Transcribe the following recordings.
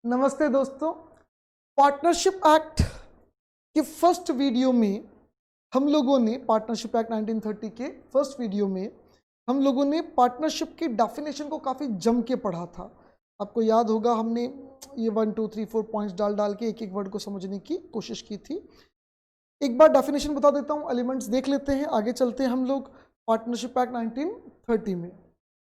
नमस्ते दोस्तों। Partnership act के फर्स्ट वीडियो में हम लोगों ने पार्टनरशिप एक्ट 1930 के फर्स्ट वीडियो में हम लोगों ने पार्टनरशिप की डेफिनेशन को काफ़ी जम के पढ़ा था। आपको याद होगा हमने ये 1 2 3 4 पॉइंट्स डाल डाल के एक एक वर्ड को समझने की कोशिश की थी। एक बार डेफिनेशन बता देता हूँ, एलिमेंट्स देख लेते हैं, आगे चलते हैं हम लोग पार्टनरशिप एक्ट 1930 में।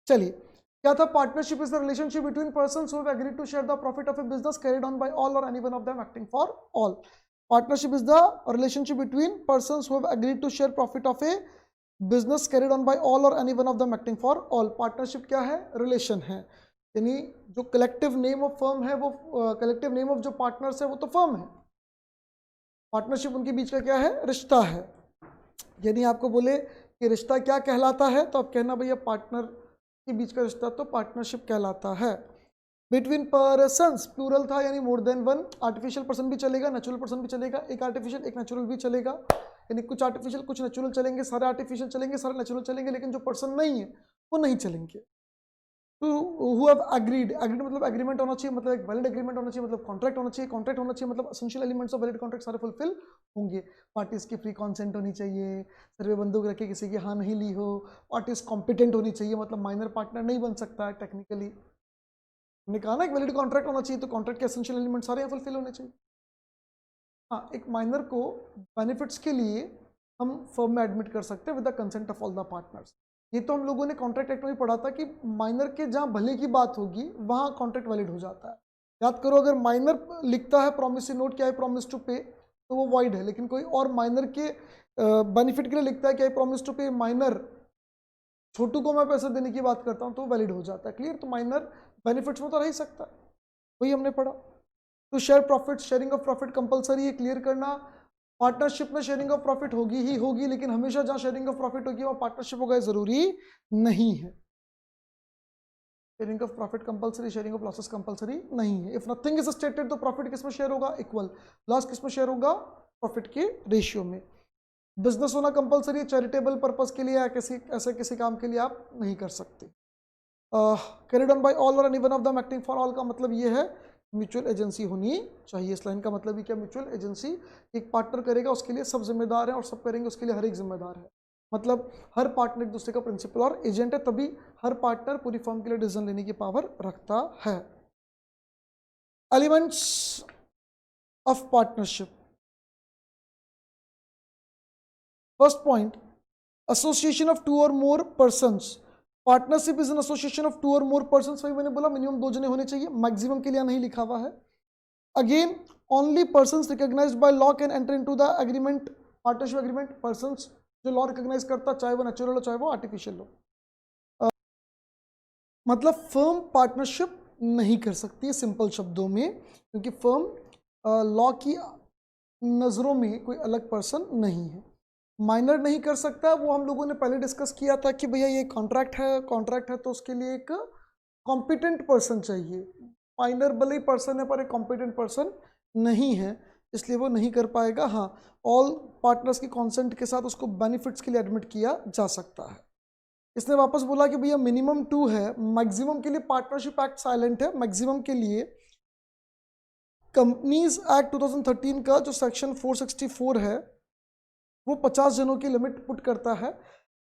चलिए, क्या था? Partnership is the relationship between persons who have agreed to share the profit of a business carried on by all और any one of them acting for all. Partnership is the relationship between persons who have agreed to share profit of a business carried on by all और any one of them acting for all. Partnership क्या है? Relation है, यानी जो collective name of firm है वो collective name of जो partners है वो तो फर्म है। पार्टनरशिप उनके बीच का क्या है? रिश्ता है। यदि आपको बोले कि रिश्ता क्या कहलाता है तो आप कहना भैया पार्टनर के बीच का रिश्ता तो पार्टनरशिप कहलाता है। बिटवीन पर्सन्स प्लूरल था, यानी more than one. Artificial person भी चलेगा, नेचुरल पर्सन भी चलेगा, एक आर्टिफिशियल एक नेचुरल भी चलेगा, यानी कुछ आर्टिफिशियल कुछ नेचुरल चलेंगे, सारे आर्टिफिशियल चलेंगे, सारे नेचुरल चलेंगे, लेकिन जो पर्सन नहीं है वो नहीं चलेंगे। तो हु हैव एग्रीड, एग्रीड मतलब एग्रीमेंट होना चाहिए, मतलब एक वैलिड एग्रीमेंट होना चाहिए, मतलब कॉन्ट्रैक्ट होना चाहिए, कॉन्ट्रैक्ट होना चाहिए मतलब essential elements of valid contract सारे फुलफिल होंगे। पार्टीज की फ्री कॉन्सेंट होनी चाहिए, सर्वे बंदूक रखे किसी की हाँ नहीं ली हो, पार्टीज कॉम्पिटेंट होनी चाहिए, मतलब माइनर पार्टनर नहीं बन सकता है टेक्निकली। हमने कहा ना एक वैलिड कॉन्ट्रैक्ट होना चाहिए, तो कॉन्ट्रैक्ट के एसेंशियल एलिमेंट सारे यहाँ फुलफिल होने चाहिए। हाँ, एक माइनर को बेनिफिट्स के लिए हम फर्म में एडमिट कर सकते हैं with the consent of all the partners. ये तो हम लोगों ने कॉन्ट्रैक्ट एक्ट में पढ़ा था कि माइनर के जहाँ भले की बात होगी वहाँ कॉन्ट्रैक्ट वैलिड हो जाता है। याद करो, अगर माइनर लिखता है प्रॉमिसरी नोट क्या है प्रॉमिस टू पे, तो वो वाइड है, लेकिन कोई और माइनर के बेनिफिट के लिए लिखता है क्या है प्रॉमिस टू पे माइनर, छोटू को मैं पैसे देने की बात करता हूँ तो वैलिड हो जाता है। क्लियर? तो माइनर बेनिफिट्स में तो रह ही सकता है, वही हमने पढ़ा। तो share profit, sharing of profit compulsory है, क्लियर करना। पार्टनरशिप में शेयरिंग ऑफ प्रॉफिट होगी ही होगी, लेकिन हमेशा जहां शेयरिंग ऑफ प्रॉफिट होगी वहां पार्टनरशिप होगा जरूरी नहीं है। Sharing of profit compulsory, sharing of losses compulsory नहीं है। इफ नथिंग इज स्टेटेड तो प्रॉफिट किसमें शेयर होगा? इक्वल। लॉस किसमें शेयर होगा? प्रॉफिट के रेशियो में। बिजनेस होना कंपलसरी है, चैरिटेबल पर्पज के लिए या किसी ऐसे किसी काम के लिए आप नहीं कर सकते। कैरिड ऑन बाय ऑल और any one of them acting for all का मतलब ये है म्यूचुअल एजेंसी होनी चाहिए। इस लाइन का मतलब ही क्या? म्यूचुअल एजेंसी, एक पार्टनर करेगा उसके लिए सब जिम्मेदार हैं और सब करेंगे उसके लिए हर एक जिम्मेदार है। मतलब हर पार्टनर एक दूसरे का प्रिंसिपल और एजेंट है, तभी हर पार्टनर पूरी फर्म के लिए डिसीजन लेने की पावर रखता है। Elements of partnership. First point, association of two or more persons. Partnership is an association of two or more persons. वही मैंने बोला मिनिमम 2 जने होने चाहिए, मैक्सिमम के लिए नहीं लिखा हुआ है। Again, only persons recognised by law can enter into the agreement, partnership agreement. Persons जो लॉ रिकॉग्नाइज करता, चाहे वो नेचुरल हो चाहे वो आर्टिफिशियल हो। मतलब फर्म पार्टनरशिप नहीं कर सकती है सिंपल शब्दों में, क्योंकि फर्म लॉ की नज़रों में कोई अलग पर्सन नहीं है। माइनर नहीं कर सकता, वो हम लोगों ने पहले डिस्कस किया था कि भैया ये कॉन्ट्रैक्ट है तो उसके लिए एक कॉम्पिटेंट पर्सन चाहिए। माइनर भले ही पर्सन है पर एक कॉम्पिटेंट पर्सन नहीं है, इसलिए वो नहीं कर पाएगा। हाँ, ऑल पार्टनर्स की कॉन्सेंट के साथ उसको बेनिफिट्स के लिए एडमिट किया जा सकता है। इसने वापस बोला कि भैया मिनिमम 2 है, मैक्सिमम के लिए पार्टनरशिप एक्ट साइलेंट है। मैक्सिमम के लिए कंपनीज एक्ट 2013 का जो सेक्शन 464 है वो 50 जनों की लिमिट पुट करता है।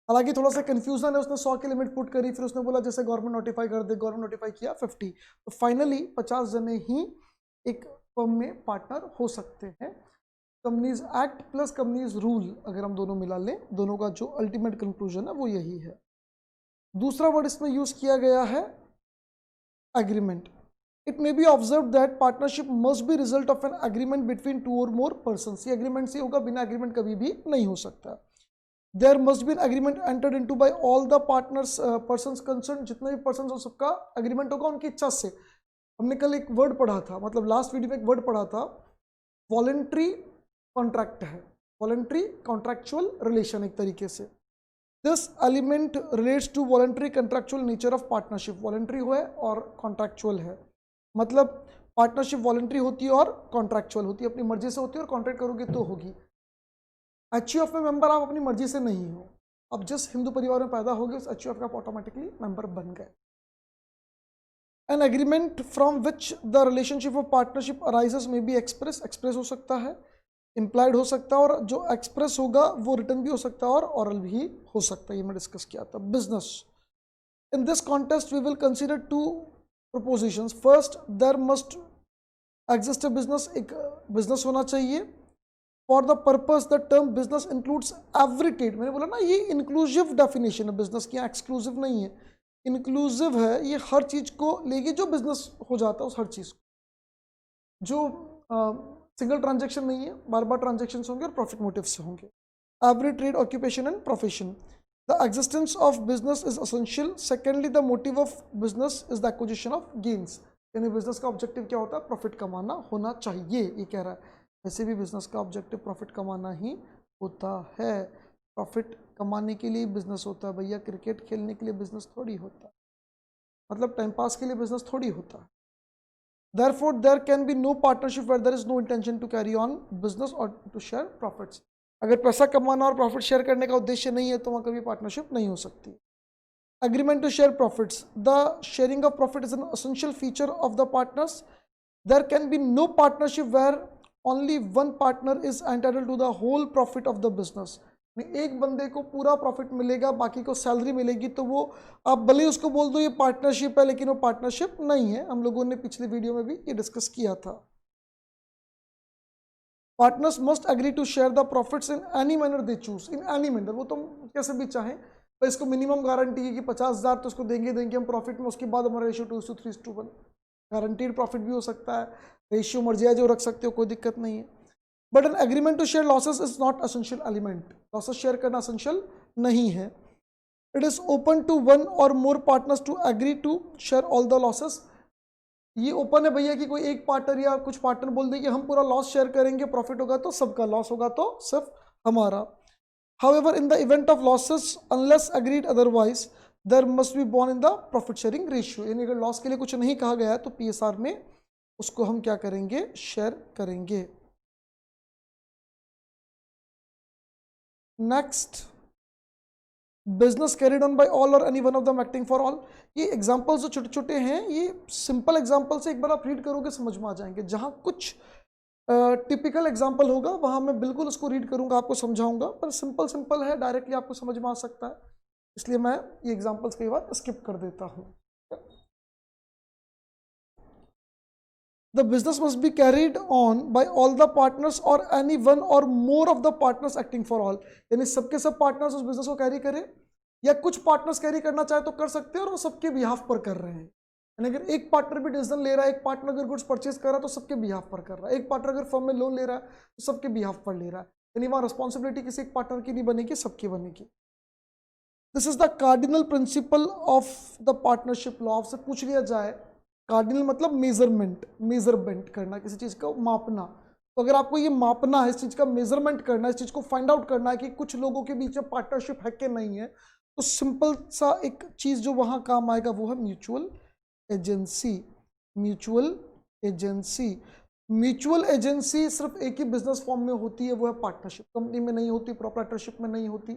हालांकि थोड़ा सा कंफ्यूजन है, उसने 100 की लिमिट पुट करी, फिर उसने बोला जैसे गवर्नमेंट नोटिफाई कर दे, गवर्नमेंट नोटिफाई किया 50, तो फाइनली 50 जने ही एक फर्म में पार्टनर हो सकते हैं। Companies act plus companies rule अगर हम दोनों मिला लें, दोनों का जो अल्टीमेट कंक्लूजन है वो यही है। दूसरा वर्ड इसमें यूज किया गया है agreement. It may be observe that partnership must be result of an agreement between 2 और मोर पर्सन्स। ये एग्रीमेंट से होगा, बिना एग्रीमेंट कभी भी नहीं हो सकता। There must be an agreement entered into by all the partners persons concern. जितने भी पर्सन हो सबका एग्रीमेंट होगा उनकी इच्छा से। हमने कल एक वर्ड पढ़ा था, मतलब लास्ट वीडियो में एक वर्ड पढ़ा था, वॉलेंट्री कॉन्ट्रैक्ट है, वॉलेंट्री कॉन्ट्रैक्चुअल रिलेशन एक तरीके से। This element relates to voluntary contractual nature of partnership. Voluntary हो है और कॉन्ट्रैक्चुअल है, मतलब पार्टनरशिप वॉलेंट्री होती है और कॉन्ट्रैक्चुअल होती है, अपनी मर्जी से होती है और कॉन्ट्रैक्ट करोगे तो होगी। एचयूएफ में मेंबर आप अपनी मर्जी से नहीं हो, अब जिस हिंदू परिवार में पैदा हो गए उस एचयूएफ का आप ऑटोमेटिकली मेंबर बन गए। An agreement from which the relationship of partnership arises में बी एक्सप्रेस हो सकता है, इम्प्लाइड हो सकता है, और जो एक्सप्रेस होगा वो रिटर्न भी हो सकता है और ऑरल भी हो सकता है। ये मैं डिस्कस किया था। Business, in this contest we will consider two propositions. First, there must exist a business, एक बिजनेस होना चाहिए। For the purpose the term business includes every trade, मैंने बोला ना ये इंक्लूसिव डेफिनेशन है बिजनेस की, एक्सक्लूसिव नहीं है, इंक्लूसिव है। ये हर चीज को लेके जो बिजनेस हो जाता है उस हर चीज को, जो सिंगल ट्रांजेक्शन नहीं है, बार बार ट्रांजेक्शन होंगे और प्रॉफिट मोटिव से होंगे। Every trade, occupation and profession. The existence of business is essential. Secondly, the motive of business is the acquisition of gains, यानी बिजनेस का ऑब्जेक्टिव क्या होता है? प्रॉफिट कमाना होना चाहिए, ये कह रहा है। वैसे भी बिजनेस का ऑब्जेक्टिव प्रॉफिट कमाना ही होता है। प्रॉफिट कमाने के लिए बिजनेस होता है भैया, क्रिकेट खेलने के लिए बिजनेस थोड़ी होता है, मतलब टाइम पास के लिए बिजनेस थोड़ी होता है। Therefore, there can be no partnership where there is no intention to carry on business or to share profits. अगर पैसा कमाना और प्रॉफिट शेयर करने का उद्देश्य नहीं है तो वहाँ कभी पार्टनरशिप नहीं हो सकती। Agreement to share profits. The sharing of profit is an essential feature of the partners. There can be no partnership where only one partner is entitled to the whole profit of the business. एक बंदे को पूरा profit मिलेगा, बाकी को salary मिलेगी, तो वो आप भले उसको बोल दो ये पार्टनरशिप है, लेकिन वो पार्टनरशिप नहीं है। हम लोगों ने पिछले वीडियो में भी ये डिस्कस किया था। Partners must agree to share the profits in any manner they choose, in any manner, वो तुम कैसे भी चाहें, पर इसको मिनिमम गारंटी है कि 50,000 तो उसको देंगे हम प्रॉफिट में, उसके बाद हमारा रेशियो 2:3:1, गारंटीड प्रॉफिट भी हो सकता है, रेशियो मर्जी है जो रख सकते हो, कोई दिक्कत नहीं है। But an agreement to share losses is not essential element, losses share करना एसेंशियल नहीं है। It is open to one or more partners to agree to share all the losses, ये ओपन है भैया कि कोई एक पार्टनर या कुछ पार्टनर बोल दे कि हम पूरा लॉस शेयर करेंगे, प्रॉफिट होगा तो सबका, लॉस होगा तो सिर्फ हमारा। However in the event of losses unless agreed otherwise there must be borne in the profit sharing ratio, यानी अगर लॉस के लिए कुछ नहीं कहा गया है तो पीएसआर में उसको हम क्या करेंगे? शेयर करेंगे। Next, business carried on by all और any one of them acting for all. ये एग्जांपल्स जो छोटे छोटे हैं, ये सिंपल एग्जांपल से एक बार आप रीड करोगे समझ में आ जाएंगे। जहां कुछ टिपिकल एग्जांपल होगा वहां मैं बिल्कुल उसको रीड करूंगा, आपको समझाऊंगा, पर सिंपल सिंपल है, डायरेक्टली आपको समझ में आ सकता है, इसलिए मैं ये एग्जांपल्स कई बार स्किप कर देता हूं। The business must be carried on by all the partners or any one or more of the partners acting for all, यानी सबके सब पार्टनर्स उस बिजनेस को कैरी करें, या कुछ पार्टनर्स कैरी करना चाहे तो कर सकते हैं और वो सबके बिहाफ पर कर रहे हैं। यानी अगर एक पार्टनर भी डिसीजन ले रहा है, एक पार्टनर अगर गुड्स परचेज कर रहा है तो सबके बिहाफ पर कर रहा है, एक पार्टनर अगर फर्म में लोन ले रहा है तो सबके बिहाफ पर ले रहा है, यानी वहाँ रिस्पॉन्सिबिलिटी किसी एक पार्टनर की नहीं बनेगी, सबकी बनेगी। This is the cardinal principle of the partnership law. से पूछ लिया जाए, कार्डिनल मतलब मेजरमेंट करना, किसी चीज़ को मापना, तो अगर आपको ये मापना है, इस चीज़ का मेजरमेंट करना है, इस चीज़ को फाइंड आउट करना है कि कुछ लोगों के बीच में पार्टनरशिप है कि नहीं है, तो सिंपल सा एक चीज़ जो वहाँ काम आएगा वो है mutual agency. Mutual agency, mutual agency सिर्फ एक ही बिजनेस फॉर्म में होती है, वो है पार्टनरशिप। कंपनी में नहीं होती, प्रोप्राइटरशिप में नहीं होती,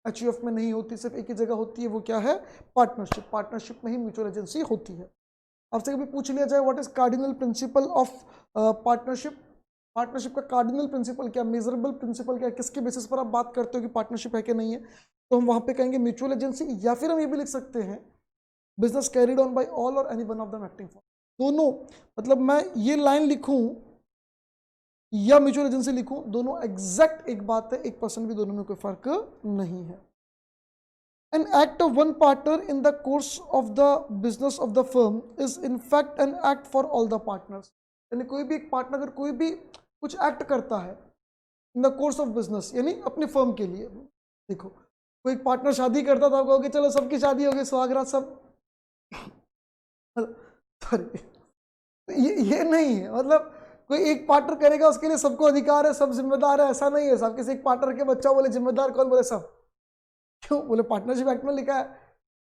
एचयूएफ में नहीं होती, सिर्फ एक ही जगह होती है, वो क्या है? पार्टनरशिप। पार्टनरशिप में ही म्यूचुअल एजेंसी होती है। आपसे कभी पूछ लिया जाए what is cardinal principle of partnership, partnership का कार्डिनल प्रिंसिपल क्या, मेजरेबल प्रिंसिपल क्या, किसके बेसिस पर आप बात करते हो कि पार्टनरशिप है कि नहीं है, तो हम वहां पे कहेंगे म्यूचुअल एजेंसी, या फिर हम ये भी लिख सकते हैं business carried on by all और any one of them acting for. दोनों, मतलब मैं ये लाइन लिखूं या म्यूचुअल एजेंसी लिखूं, दोनों एग्जैक्ट एक बात है, 1% भी दोनों में कोई फर्क नहीं है। An act of one partner in the course of the business of the firm is in fact an act for all the partners. यानी कोई भी एक पार्टनर अगर कोई भी कुछ एक्ट करता है in the course of business, यानी अपनी फर्म के लिए, देखो कोई एक पार्टनर शादी करता था, कहोगे चलो सबकी शादी हो गई, सुहागरात सब, सॉरी, ये नहीं है, मतलब कोई एक पार्टनर करेगा उसके लिए सबको अधिकार है, सब जिम्मेदार है, ऐसा नहीं है। सब किसी एक पार्टनर के बच्चा बोले जिम्मेदार कौन, बोले सब, क्यों? बोले पार्टनरशिप एक्ट में लिखा है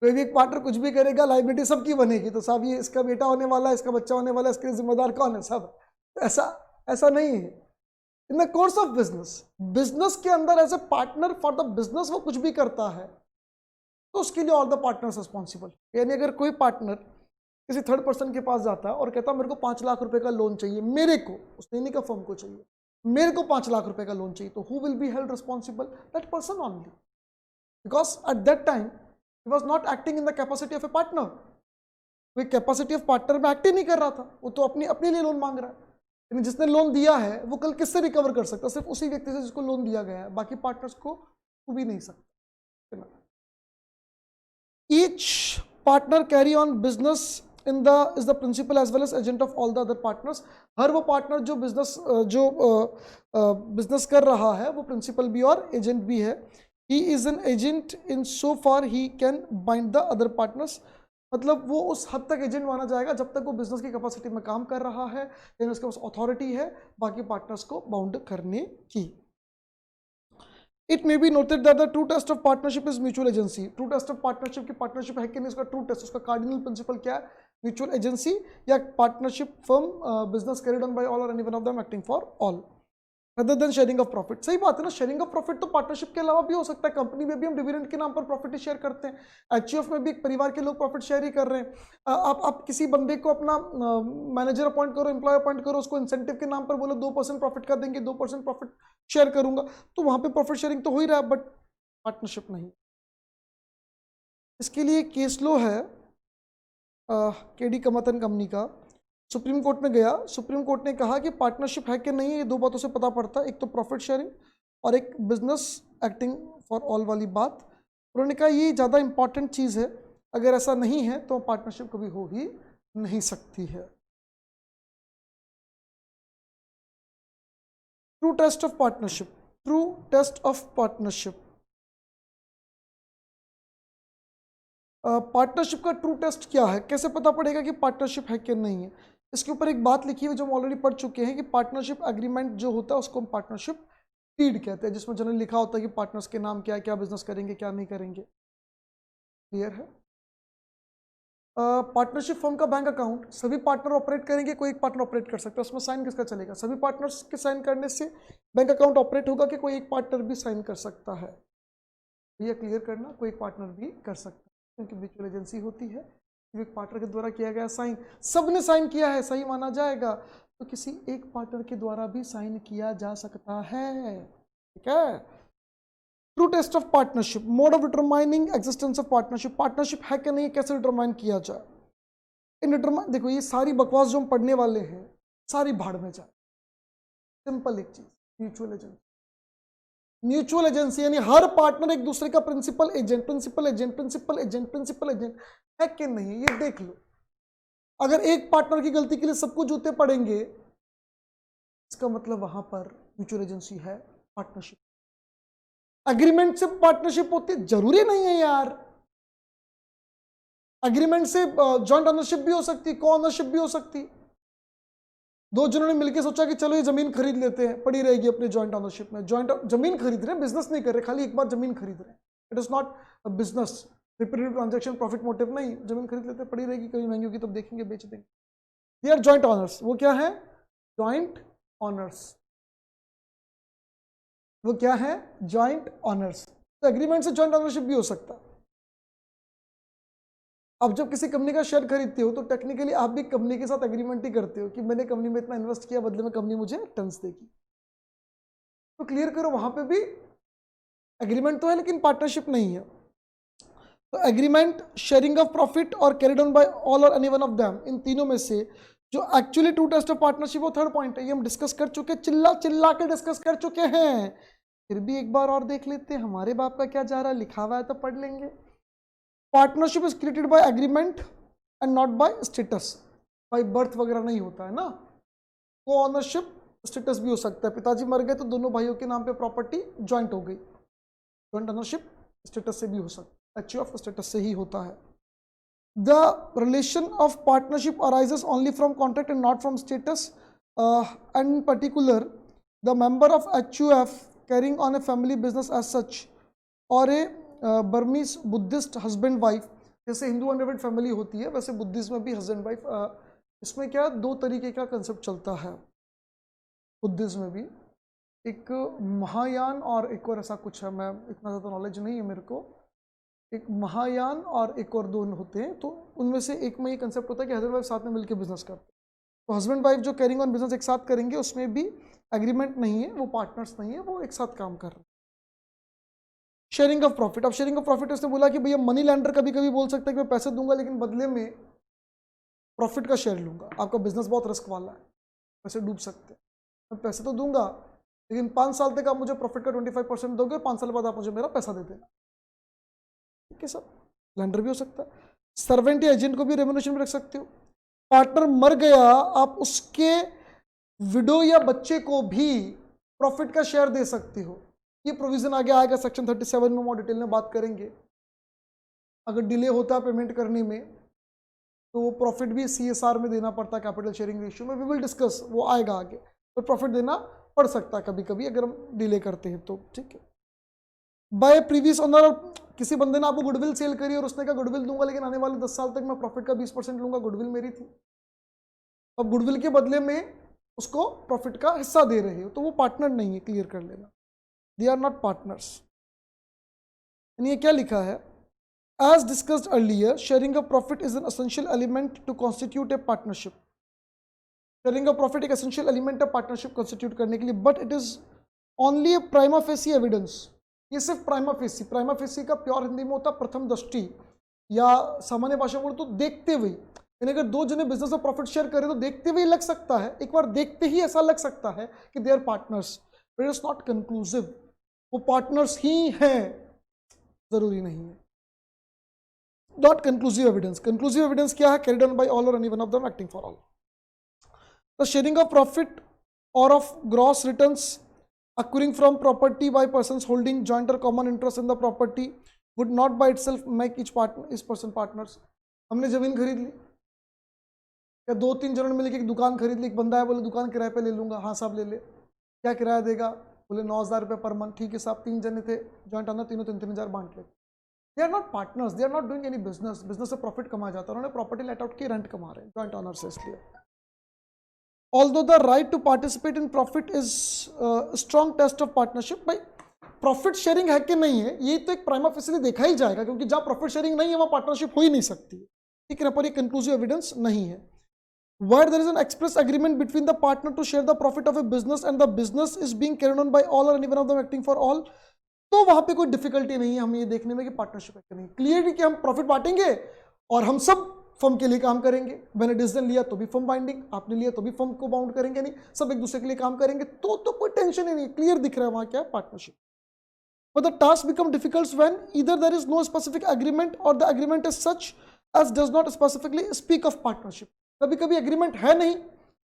कोई भी एक पार्टनर कुछ भी करेगा लायबिलिटी सबकी बनेगी, तो साहब ये इसका बेटा होने वाला है, इसका बच्चा होने वाला है, इसके लिए जिम्मेदार कौन है? सब। ऐसा नहीं है। In the course of business, business के अंदर as a partner for the business वो कुछ भी करता है तो उसके लिए ऑल द पार्टनर्स रिस्पॉन्सिबल। यानी अगर कोई पार्टनर किसी थर्ड पर्सन के पास जाता है और कहता है मेरे को 5 लाख रुपए का लोन चाहिए, मेरे को, उसने नहीं कहा फर्म को चाहिए, मेरे को 5 लाख रुपए का लोन चाहिए, तो who will be held responsible? That person only, because at that time he was not acting in the capacity of A partner. कोई कैपेसिटी ऑफ पार्टनर में एक्ट ही नहीं कर रहा था, वो तो अपने लिए लोन मांग रहा है। यानी जिसने लोन दिया है वो कल किससे रिकवर कर सकता है? सिर्फ उसी व्यक्ति से जिसको लोन दिया गया है, बाकी पार्टनर्स को भी नहीं सकता। Each partner carry on business in the is the principal as well as agent of all the other partners. हर वो पार्टनर जो बिजनेस कर रहा है वो प्रिंसिपल भी और एजेंट भी है। He is an agent in so far he can bind the other partners, मतलब वो उस हद तक एजेंट माना जाएगा जब तक वो बिजनेस की कैपेसिटी में काम कर रहा है, यानी उसके पास अथॉरिटी है बाकी पार्टनर्स को बाउंड करने की। It may be noted that the true test of partnership is mutual agency. True test of partnership की पार्टनरशिप है कि नहीं, उसका ट्रू टेस्ट, उसका कार्डिनल प्रिंसिपल क्या है? म्यूचुअल एजेंसी या partnership firm business carried on by all और any one of them acting for all other than sharing of profit. सही बात है ना, शेयरिंग ऑफ प्रॉफिट तो पार्टनरशिप के अलावा भी हो सकता है। कंपनी में भी हम डिविडेंड के नाम पर प्रॉफिट शेयर करते हैं, एचयूएफ में भी एक परिवार के लोग प्रॉफिट शेयर ही कर रहे हैं। आप किसी बंदे को अपना मैनेजर अपॉइंट करो, एम्प्लॉय अपॉइंट करो, उसको इंसेंटिव के नाम पर बोलो 2% प्रॉफिट का देंगे, 2% प्रॉफिट शेयर करूंगा, तो वहां पे प्रॉफिट शेयरिंग तो हो ही रहा है, बट पार्टनरशिप नहीं। इसके लिए केस लो है केडी कमतन कंपनी का, सुप्रीम कोर्ट में गया, सुप्रीम कोर्ट ने कहा कि पार्टनरशिप है कि नहीं ये दो बातों से पता पड़ता है, एक तो प्रॉफिट शेयरिंग और एक बिजनेस एक्टिंग फॉर ऑल वाली बात। उन्होंने कहा ये ज़्यादा इंपॉर्टेंट चीज़ है, अगर ऐसा नहीं है तो पार्टनरशिप कभी हो ही नहीं सकती है। True test of partnership, true test of partnership, partnership का ट्रू टेस्ट क्या है, कैसे पता पड़ेगा कि पार्टनरशिप है कि नहीं है? इसके ऊपर एक बात लिखी हुई जो हम ऑलरेडी पढ़ चुके हैं कि पार्टनरशिप एग्रीमेंट जो होता है उसको हम पार्टनरशिप डीड कहते हैं, जिसमें जनरली लिखा होता है कि पार्टनर्स के नाम क्या है, क्या बिजनेस करेंगे, क्या नहीं करेंगे। क्लियर है? पार्टनरशिप फर्म का बैंक अकाउंट सभी पार्टनर ऑपरेट करेंगे, कोई एक पार्टनर ऑपरेट कर सकता है, उसमें साइन किसका चलेगा? सभी पार्टनर्स के साइन करने से बैंक अकाउंट ऑपरेट होगा कि कोई एक पार्टनर भी साइन कर सकता है? ये क्लियर करना, कोई एक पार्टनर भी कर सकता है क्योंकि म्यूचुअल एजेंसी होती है, एक पार्टनर के द्वारा किया गया साइन, सबने साइन किया है, सही माना जाएगा, तो किसी एक पार्टनर के द्वारा भी साइन किया जा सकता है। ठीक है? True test of partnership, mode of determining existence of partnership, partnership है कि नहीं कैसे डिटरमाइन किया जाए? इन डिटरमाइन, देखो ये सारी बकवास जो हम पढ़ने वाले हैं सारी भाड़ में जाए, सिंपल एक चीज, म्यूचुअल एजेंसी। म्यूचुअल एजेंसी यानी हर पार्टनर एक दूसरे का principal agent, principal agent, principal agent, principal agent है कि नहीं, ये देख लो। अगर एक पार्टनर की गलती के लिए सबको जूते पड़ेंगे, इसका मतलब वहां पर म्यूचुअल एजेंसी है, पार्टनरशिप। एग्रीमेंट से पार्टनरशिप होती है जरूरी नहीं है यार, एग्रीमेंट से जॉइंट ऑनरशिप भी हो सकती, को ऑनरशिप भी हो सकती। दो जनों ने मिलकर सोचा कि चलो ये जमीन खरीद लेते हैं, पड़ी रहेगी अपने जॉइंट ऑनरशिप में, जॉइंट जमीन खरीद रहे हैं, बिजनेस नहीं कर रहे, खाली एक बार जमीन खरीद रहे हैं। It is not a business, repeated transaction, profit motive नहीं, जमीन खरीद लेते हैं, पड़ी रहेगी, कभी महंगी होगी तब देखेंगे, बेच देंगे। ये आर जॉइंट ऑनर्स। वो क्या है? Joint honours. वो क्या है? Joint honours. तो एग्रीमेंट से जॉइंट ऑनरशिप भी हो सकता है। अब जब किसी कंपनी का शेयर खरीदते हो तो टेक्निकली आप भी कंपनी के साथ एग्रीमेंट ही करते हो कि मैंने कंपनी में इतना इन्वेस्ट किया, बदले में कंपनी मुझे टन्स देगी। तो क्लियर करो, वहां पे भी एग्रीमेंट तो है लेकिन पार्टनरशिप नहीं है। तो एग्रीमेंट, शेयरिंग ऑफ प्रॉफिट और कैरिड ऑन बाय ऑल और एनी वन ऑफ देम, इन तीनों में से जो actually true test of partnership, वो थर्ड पॉइंट है। ये हम डिस्कस कर चुके, चिल्ला चिल्ला के डिस्कस कर चुके हैं, फिर भी एक बार और देख लेते हैं, हमारे बाप का क्या जा रहा है, लिखा हुआ है तो पढ़ लेंगे। Partnership is created by agreement and not by status, by birth वगैरह नहीं होता है ना। को ऑनरशिप स्टेटस भी हो सकता है, पिताजी मर गए तो दोनों भाइयों के नाम पे प्रॉपर्टी ज्वाइंट हो गई, ज्वाइंट ऑनरशिप स्टेटस से भी हो सकता है, एचयू ऑफ स्टेटस से ही होता है। The relation of partnership arises only from contract and not from status, and in particular the member of HUF carrying on a family business as such और a Burmese Buddhist husband wife, जैसे undivided undivided family होती है वैसे Buddhism में भी husband wife, इसमें क्या दो तरीके का कंसेप्ट चलता है बुद्धिज्म में भी, एक महायान और एक और ऐसा कुछ है, मैं इतना ज़्यादा नॉलेज नहीं है मेरे को, एक महायान और एक और दो होते हैं, तो उनमें से एक में ये कंसेप्ट होता है कि हस्बैंड वाइफ साथ में मिलकर बिजनेस करते हैं। तो हस्बैंड वाइफ जो कैरिंग ऑन बिजनेस एक साथ करेंगे उसमें भी एग्रीमेंट नहीं है, वो पार्टनर्स नहीं है, वो एक साथ काम कर रहे हैं। शेयरिंग ऑफ प्रॉफिट, अब शेयरिंग ऑफ प्रॉफिट उसने बोला कि भैया मनी लैंडर कभी कभी बोल सकता है कि मैं पैसे दूंगा लेकिन बदले में प्रॉफिट का शेयर लूंगा, आपका बिजनेस बहुत रिस्क वाला है, पैसे डूब सकते हैं, मैं पैसे तो दूंगा लेकिन 5 साल तक आप मुझे प्रॉफिट का 25% दोगे, 5 साल बाद आप मुझे मेरा पैसा दे देना। ठीक है सर, लैंडर भी हो सकता है। सर्वेंट या एजेंट को भी रेम्युनरेशन में रख सकते हो। पार्टनर मर गया, आप उसके विडो या बच्चे को भी प्रॉफिट का शेयर दे सकते हो। ये प्रोविजन आगे आएगा सेक्शन 37 में, और डिटेल में बात करेंगे। अगर डिले होता है पेमेंट करने में तो वो प्रॉफिट भी CSR में देना पड़ता है, कैपिटल शेयरिंग रेशियो में, वी विल डिस्कस, वो आएगा आगे। तो प्रॉफिट देना पड़ सकता है कभी कभी अगर हम डिले करते हैं तो। ठीक है, बाय प्रीवियस ओनर, किसी बंदे ने आपको गुडविल सेल करी और उसने कहा गुडविल दूंगा लेकिन आने वाले 10 साल तक मैं प्रॉफिट का 20% लूंगा, गुडविल मेरी थी, अब गुडविल के बदले में उसको प्रॉफिट का हिस्सा दे रहे हो, तो वो पार्टनर नहीं है, क्लियर कर लेना, दे आर नॉट पार्टनर्स। ये क्या लिखा है, as discussed earlier, sharing of profit is an essential element to constitute a partnership. Sharing of profit एक essential element है partnership constitute करने के लिए, but it is only a prima facie evidence. ये सिर्फ prima facie का pure Hindi में होता है प्रथम दृष्टि, या सामान्य भाषा में तो देखते हुए। यानी अगर दो जने बिजनेस में प्रॉफिट शेयर करें तो देखते हुए लग सकता है, एक बार देखते ही ऐसा लग सकता है कि they are partners, but it is not conclusive, वो पार्टनर्स ही हैं, जरूरी नहीं है। Not conclusive evidence. Conclusive evidence क्या है? Carried on by all or any one of them acting for all. The sharing of profit or of gross returns accruing from property by persons holding joint or common interest in the property would not by itself make each person partners. हमने जमीन खरीद ली या 2-3 जनों ने मिलकर एक दुकान खरीद ली, एक बंदा है बोले दुकान किराए पे ले लूंगा, हाँ साहब ले ले, क्या किराया देगा, बोले 9,000 रुपये पर मंथ, ठीक है साहब, 3 जने थे जॉइंट ऑनर, तीनों 3-3 हज़ार बांट लेते। They are not partners, they are not doing any business, business से प्रॉफिट कमाया जाता है, उन्होंने प्रॉपर्टी लेट आउट की, रेंट कमा रहे हैं जॉइंट ऑनर से, इसलिए। Although the right to participate in profit is strong test of partnership, भाई प्रॉफिट शेयरिंग है कि नहीं है ये तो एक प्राइमा फेसी देखा ही जाएगा, क्योंकि जहां प्रॉफिट शेयरिंग नहीं है वहां पार्टनरशिप हो ही नहीं सकती, ठीक है ना, पर ये कंक्लूसिव एविडेंस नहीं है। Where there is an express agreement between the partner to share the profit of a business and the business is being carried on by all or any one of them acting for all, तो वहां पे कोई difficulty नहीं है हमें ये देखने में कि पार्टनरशिप है कि नहीं। क्लियरली कि हम प्रॉफिट बांटेंगे और हम सब फर्म के लिए काम करेंगे, मैंने डिसीजन लिया तो भी फर्म बाइंडिंग, आपने लिया तो भी फर्म को बाउंड करेंगे, नहीं सब एक दूसरे के लिए काम करेंगे, तो कोई टेंशन ही नहीं, क्लियर दिख रहा है वहां क्या है, partnership. But the task becomes difficult when either there is no specific agreement or the agreement is such as does not specifically speak of partnership. कभी कभी एग्रीमेंट है नहीं,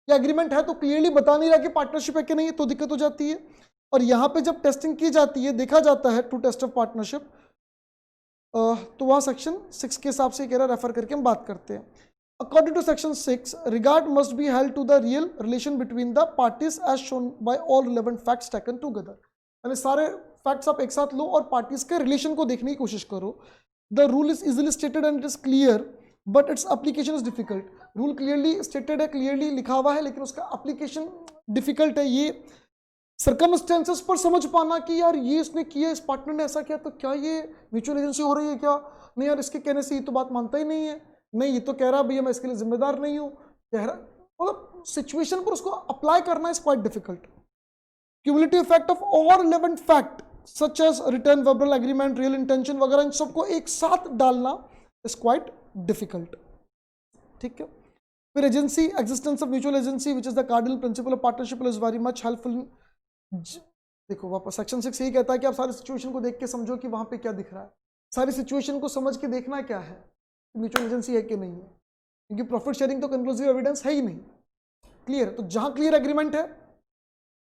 या एग्रीमेंट है तो क्लियरली बता नहीं रहा कि पार्टनरशिप है कि नहीं, तो दिक्कत हो जाती है। और यहाँ पे जब टेस्टिंग की जाती है, देखा जाता है टू टेस्ट ऑफ पार्टनरशिप, तो वहाँ सेक्शन 6 के हिसाब से कह रहा, रेफर करके हम बात करते हैं। According to section 6, regard must be held to the real relation between the parties as shown by all relevant facts taken together, यानी सारे फैक्ट्स आप एक साथ लो और पार्टीज के रिलेशन को देखने की कोशिश करो। The rule is easily stated and it is clear but its application is difficult. Rule clearly stated है, क्लियरली लिखा हुआ है, लेकिन उसका एप्लीकेशन डिफिकल्ट है। ये सर्कमस्टेंसेस पर समझ पाना कि यार ये इसने किया, इस पार्टनर ने ऐसा किया, तो क्या ये म्यूचुअल एजेंसी हो रही है क्या, नहीं यार इसके कहने से ये तो बात मानता ही नहीं है, नहीं ये तो कह रहा है भैया मैं इसके लिए जिम्मेदार नहीं हूँ, कह रहा, मतलब सिचुएशन पर उसको अप्लाई करना is quite difficult. Cumulative effect of all relevant fact such as return, verbal agreement, real intention वगैरह, इन सबको एक साथ डालना इज क्वाइट डिफिकल्ट, ठीक है। फिर agency, existence of mutual agency which is the cardinal principle of partnership is very much helpful. देखो वापस सेक्शन 6 यही कहता है कि आप सारी सिचुएशन को देख के समझो कि वहां पे क्या दिख रहा है, सारी सिचुएशन को समझ के देखना क्या है, म्यूचुअल एजेंसी है कि नहीं है, क्योंकि प्रॉफिट शेयरिंग तो कंक्लूसिव एविडेंस है ही नहीं। क्लियर, तो जहां क्लियर एग्रीमेंट है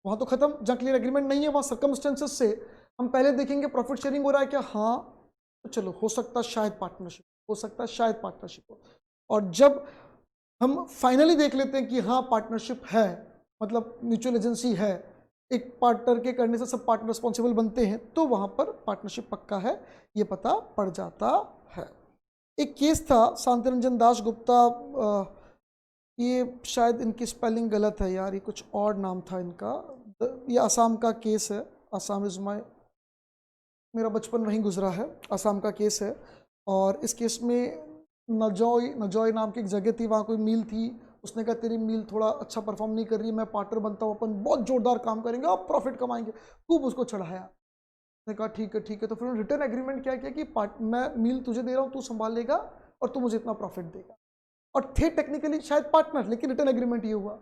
वहां तो खत्म, जहां क्लियर एग्रीमेंट नहीं है वहां सर्कमस्टेंसेस से हम पहले देखेंगे प्रॉफिट शेयरिंग हो रहा है क्या, हाँ तो चलो हो सकता है शायद पार्टनरशिप, हो सकता है शायद पार्टनरशिप हो, और जब हम फाइनली देख लेते हैं कि हाँ पार्टनरशिप है, मतलब म्यूचुअल एजेंसी है, एक पार्टनर के करने से सब पार्टनर रिस्पॉन्सिबल बनते हैं, तो वहां पर पार्टनरशिप पक्का है ये पता पड़ जाता है। एक केस था शांतिरंजन दास गुप्ता, ये शायद इनकी स्पेलिंग गलत है यार, ये कुछ और नाम था इनका, ये असम का केस है, असम इज माई मेरा बचपन वहीं गुजरा है, असम का केस है। और इस केस में नजॉय नाम की एक जगह थी, वहाँ कोई मिल थी, उसने कहा तेरी मिल थोड़ा अच्छा परफॉर्म नहीं कर रही, मैं पार्टनर बनता हूँ, अपन बहुत जोरदार काम करेंगे, आप प्रॉफिट कमाएंगे, खूब उसको चढ़ाया। उसने कहा ठीक है ठीक है। तो फिर उन्होंने रिटर्न एग्रीमेंट क्या किया कि मैं मिल तुझे दे रहा हूँ, तू संभाल लेगा और तू मुझे इतना प्रॉफिट देगा। और थे टेक्निकली शायद पार्टनर, लेकिन रिटर्न एग्रीमेंट ये हुआ।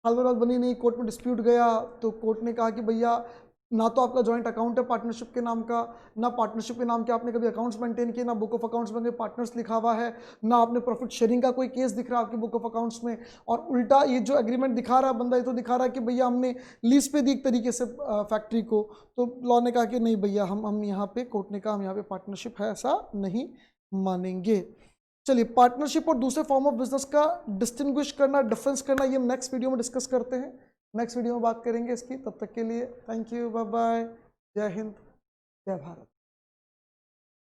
हाल में बात बनी नहीं, कोर्ट में डिस्प्यूट गया, तो कोर्ट ने कहा कि भैया ना तो आपका जॉइंट अकाउंट है पार्टनरशिप के नाम का, ना पार्टनरशिप के नाम के आपने कभी अकाउंट्स मेंटेन किए, ना बुक ऑफ अकाउंट्स में पार्टनर्स लिखा हुआ है, ना आपने प्रॉफिट शेयरिंग का कोई केस दिख रहा है आपकी बुक ऑफ अकाउंट्स में। और उल्टा ये जो एग्रीमेंट दिखा रहा है बंदा, ये तो दिखा रहा है कि भैया हमने लीज पे दी एक तरीके से फैक्ट्री को। तो लॉ ने कहा कि नहीं भैया, हम यहाँ पे, कोर्ट ने कहा हम यहाँ पे पार्टनरशिप है ऐसा नहीं मानेंगे। चलिए, पार्टनरशिप और दूसरे फॉर्म ऑफ बिजनेस का डिस्टिंग्विश करना, डिफरेंस करना, ये हम नेक्स्ट वीडियो में डिस्कस करते हैं। नेक्स्ट वीडियो में बात करेंगे इसकी। तब तक के लिए थैंक यू, बाय बाय, जय हिंद, जय भारत।